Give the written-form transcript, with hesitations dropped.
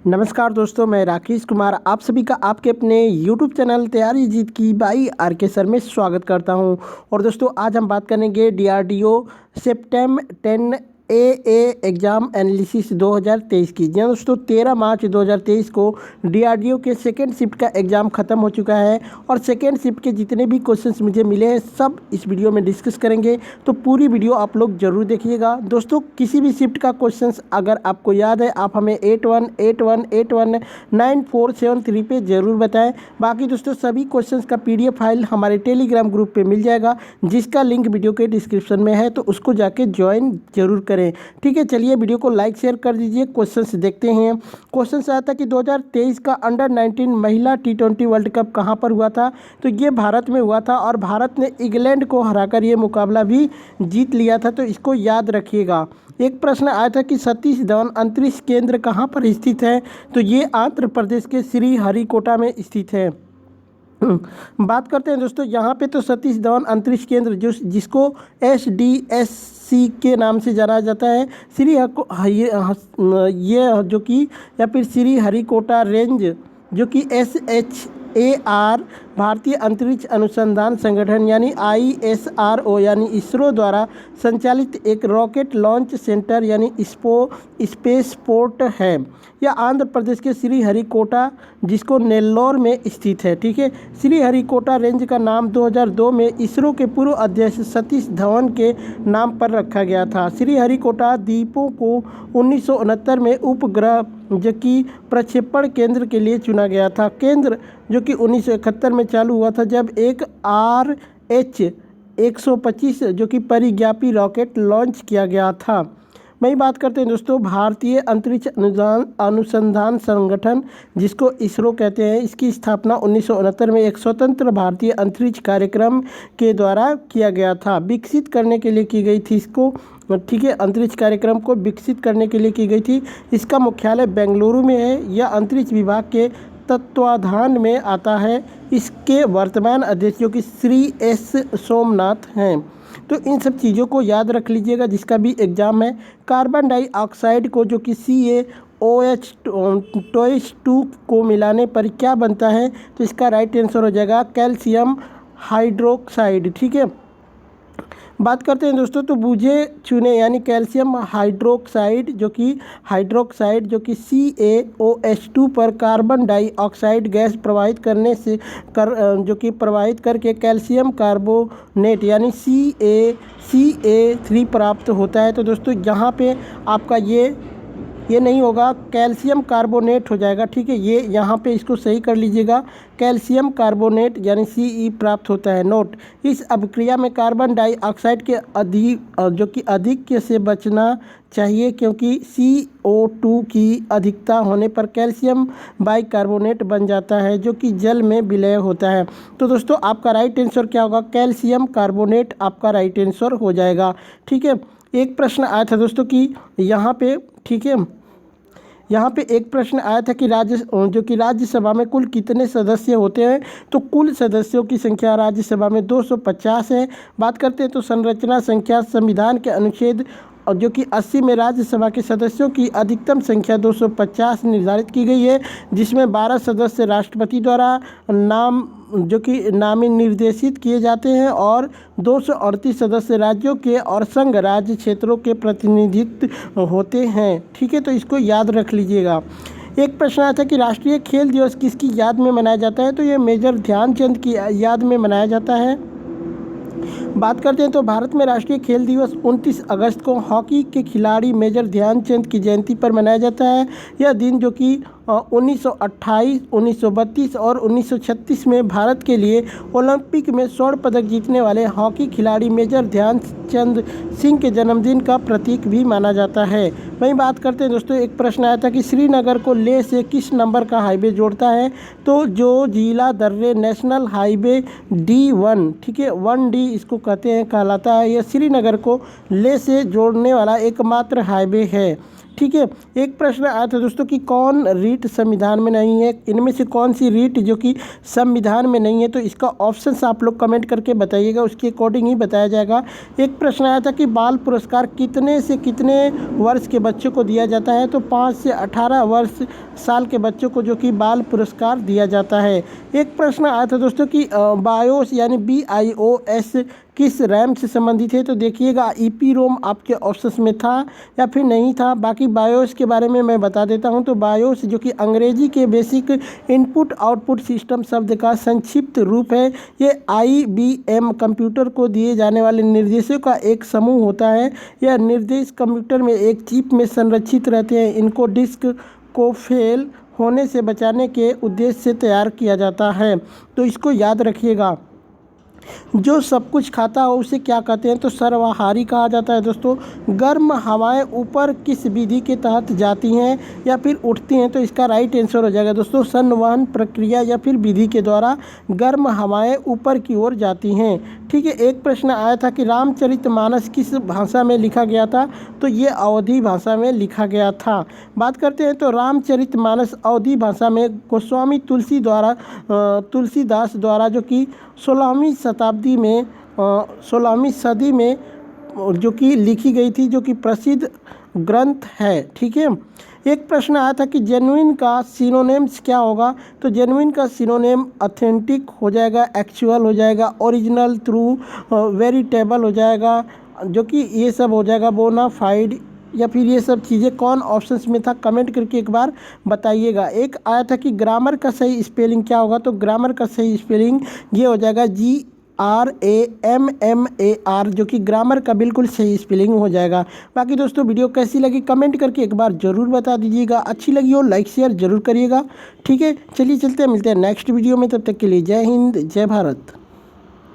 नमस्कार दोस्तों, मैं राकेश कुमार आप सभी का आपके अपने यूट्यूब चैनल तैयारी जीत की बाई आर के सर में स्वागत करता हूं। और दोस्तों आज हम बात करेंगे डीआरडीओ सेप्टेम 10 ए एग्ज़ाम एनालिसिस 2023 की। जी हाँ दोस्तों, 13 मार्च 2023 को डीआरडीओ के सेकेंड शिफ्ट का एग्ज़ाम ख़त्म हो चुका है और सेकेंड शिफ्ट के जितने भी क्वेश्चंस मुझे मिले हैं सब इस वीडियो में डिस्कस करेंगे, तो पूरी वीडियो आप लोग ज़रूर देखिएगा। दोस्तों किसी भी शिफ्ट का क्वेश्चंस अगर आपको याद है आप हमें 8181819473 पे ज़रूर बताएं। बाकी दोस्तों सभी क्वेश्चंस का PDF फाइल हमारे टेलीग्राम ग्रुप पे मिल जाएगा, जिसका लिंक वीडियो के डिस्क्रिप्शन में है, तो उसको जाके ज्वाइन जरूर करें। ठीक है, चलिए वीडियो को लाइक शेयर कर दीजिए। क्वेश्चंस देखते हैं। क्वेश्चन आया था कि 2023 का अंडर 19 महिला T20 वर्ल्ड कप कहाँ पर हुआ था, तो ये भारत में हुआ था और भारत ने इंग्लैंड को हराकर ये मुकाबला भी जीत लिया था, तो इसको याद रखिएगा। एक प्रश्न आया था कि सतीश धवन अंतरिक्ष केंद्र कहाँ पर स्थित है, तो ये आंध्र प्रदेश के श्रीहरिकोटा में स्थित है। बात करते हैं दोस्तों यहाँ पे, तो सतीश धवन अंतरिक्ष केंद्र जिसको SDSC के नाम से जाना जाता है, ये जो कि या फिर श्रीहरिकोटा रेंज जो कि SHAR भारतीय अंतरिक्ष अनुसंधान संगठन यानी ISRO यानी इसरो द्वारा संचालित एक रॉकेट लॉन्च सेंटर यानी स्पेस पोर्ट है। यह आंध्र प्रदेश के श्रीहरिकोटा जिसको नेल्लोर में स्थित है। ठीक है, श्रीहरिकोटा रेंज का नाम 2002 में इसरो के पूर्व अध्यक्ष सतीश धवन के नाम पर रखा गया था। श्रीहरिकोटा द्वीपों को 1969 में उपग्रह जो कि प्रक्षेपण केंद्र के लिए चुना गया था। केंद्र जो कि 1971 में चालू हुआ था, जब एक RH-125 जो कि परिज्ञापी रॉकेट लॉन्च किया गया था। वही बात करते हैं दोस्तों भारतीय अंतरिक्ष अनुसंधान संगठन जिसको इसरो कहते हैं, इसकी स्थापना 1969 में एक स्वतंत्र भारतीय अंतरिक्ष कार्यक्रम के द्वारा किया गया था। विकसित करने के लिए की गई थी इसको, ठीक है, अंतरिक्ष कार्यक्रम को विकसित करने के लिए की गई थी। इसका मुख्यालय बेंगलुरु में है। यह अंतरिक्ष विभाग के तत्वाधान में आता है। इसके वर्तमान अध्यक्ष जो कि श्री S सोमनाथ हैं। तो इन सब चीज़ों को याद रख लीजिएगा जिसका भी एग्ज़ाम है। कार्बन डाइऑक्साइड को जो कि CaOH2 को मिलाने पर क्या बनता है, तो इसका राइट आंसर हो जाएगा कैल्शियम हाइड्रोक्साइड। ठीक है, बात करते हैं दोस्तों, तो बूझे चुने यानी कैल्शियम हाइड्रोक्साइड जो कि CaOH2 पर कार्बन डाइऑक्साइड गैस प्रवाहित करने से जो कि प्रवाहित करके कैल्शियम कार्बोनेट यानी CaCa3 प्राप्त होता है। तो दोस्तों यहाँ पे आपका ये नहीं होगा, कैल्शियम कार्बोनेट हो जाएगा। ठीक है, ये यहाँ पे इसको सही कर लीजिएगा, कैल्शियम कार्बोनेट यानी Ce प्राप्त होता है। नोट, इस अभिक्रिया में कार्बन डाइऑक्साइड के अधिक से बचना चाहिए, क्योंकि CO2 की अधिकता होने पर कैल्शियम बाइकार्बोनेट बन जाता है जो कि जल में विलय होता है। तो दोस्तों आपका राइट आंसर क्या होगा, कैल्शियम कार्बोनेट आपका राइट आंसर हो जाएगा। ठीक है, एक प्रश्न आया था दोस्तों कि यहाँ पे, ठीक है, यहाँ पे एक प्रश्न आया था कि राज्यसभा में कुल कितने सदस्य होते हैं, तो कुल सदस्यों की संख्या राज्यसभा में 250 है। बात करते हैं तो संरचना संख्या संविधान के अनुच्छेद जो कि 80 में राज्यसभा के सदस्यों की अधिकतम संख्या 250 निर्धारित की गई है, जिसमें 12 सदस्य राष्ट्रपति द्वारा नामी निर्देशित किए जाते हैं और 238 सदस्य राज्यों के और संघ राज्य क्षेत्रों के प्रतिनिधित्व होते हैं। ठीक है, तो इसको याद रख लीजिएगा। एक प्रश्न आया था कि राष्ट्रीय खेल दिवस किसकी याद में मनाया जाता है, तो ये मेजर ध्यानचंद की याद में मनाया जाता है। बात करते हैं तो भारत में राष्ट्रीय खेल दिवस 29 अगस्त को हॉकी के खिलाड़ी मेजर ध्यानचंद की जयंती पर मनाया जाता है। यह दिन जो कि 1928, 1932 और 1936 में भारत के लिए ओलंपिक में स्वर्ण पदक जीतने वाले हॉकी खिलाड़ी मेजर ध्यानचंद सिंह के जन्मदिन का प्रतीक भी माना जाता है। वहीं बात करते हैं दोस्तों, एक प्रश्न आया था कि श्रीनगर को लेह से किस नंबर का हाईवे जोड़ता है, तो जो जिला दर्रे नेशनल हाईवे D1, ठीक है, 1D इसको कहलाता है। यह श्रीनगर को लेह से जोड़ने वाला एकमात्र हाईवे है। ठीक है। एक प्रश्न आया था दोस्तों कि कौन रीट संविधान में नहीं है, इनमें से कौन सी रीट जो कि संविधान में नहीं है, तो इसका ऑप्शंस आप लोग कमेंट करके बताइएगा, उसके अकॉर्डिंग ही बताया जाएगा। एक प्रश्न आया था कि बाल पुरस्कार कितने से कितने वर्ष के बच्चों को दिया जाता है, तो 5 से 18 वर्ष साल के बच्चों को जो कि बाल पुरस्कार दिया जाता है। एक प्रश्न आया था दोस्तों कि बायोस यानी BIOS किस रैम से संबंधित है, तो देखिएगा EPROM आपके ऑप्शंस में था या फिर नहीं था। बाकी बायोस के बारे में मैं बता देता हूं, तो बायोस जो कि अंग्रेजी के बेसिक इनपुट आउटपुट सिस्टम शब्द का संक्षिप्त रूप है। ये IBM कंप्यूटर को दिए जाने वाले निर्देशों का एक समूह होता है। यह निर्देश कंप्यूटर में एक चिप में संरक्षित रहते हैं। इनको डिस्क को फेल होने से बचाने के उद्देश्य से तैयार किया जाता है, तो इसको याद रखिएगा। जो सब कुछ खाता हो उसे क्या कहते हैं, तो सर्वाहारी कहा जाता है दोस्तों। गर्म हवाएं ऊपर किस विधि के तहत जाती हैं या फिर उठती हैं, तो इसका राइट आंसर हो जाएगा दोस्तों संवहन प्रक्रिया या फिर विधि के द्वारा गर्म हवाएं ऊपर की ओर जाती हैं। ठीक है। एक प्रश्न आया था कि रामचरितमानस किस भाषा में लिखा गया था, तो ये अवधी भाषा में लिखा गया था। बात करते हैं तो रामचरितमानस अवधी भाषा में गोस्वामी तुलसीदास द्वारा जो कि 16वीं सदी में जो कि लिखी गई थी, जो कि प्रसिद्ध ग्रंथ है। ठीक है। एक प्रश्न आया था कि जेन्युइन का सिनोनिम्स क्या होगा, तो जेन्युइन का सिनोनिम ऑथेंटिक हो जाएगा, एक्चुअल हो जाएगा, ओरिजिनल, ट्रू, वेरिटेबल हो जाएगा, जो कि ये सब हो जाएगा, बोनाफाइड, या फिर ये सब चीज़ें कौन ऑप्शंस में था कमेंट करके एक बार बताइएगा। एक आया था कि ग्रामर का सही स्पेलिंग क्या होगा, तो ग्रामर का सही स्पेलिंग ये हो जाएगा GRAMMAR, जो कि ग्रामर का बिल्कुल सही स्पेलिंग हो जाएगा। बाकी दोस्तों वीडियो कैसी लगी कमेंट करके एक बार ज़रूर बता दीजिएगा। अच्छी लगी हो लाइक शेयर ज़रूर करिएगा। ठीक है, चलिए चलते हैं, मिलते हैं नेक्स्ट वीडियो में। तब तक के लिए जय हिंद, जय भारत।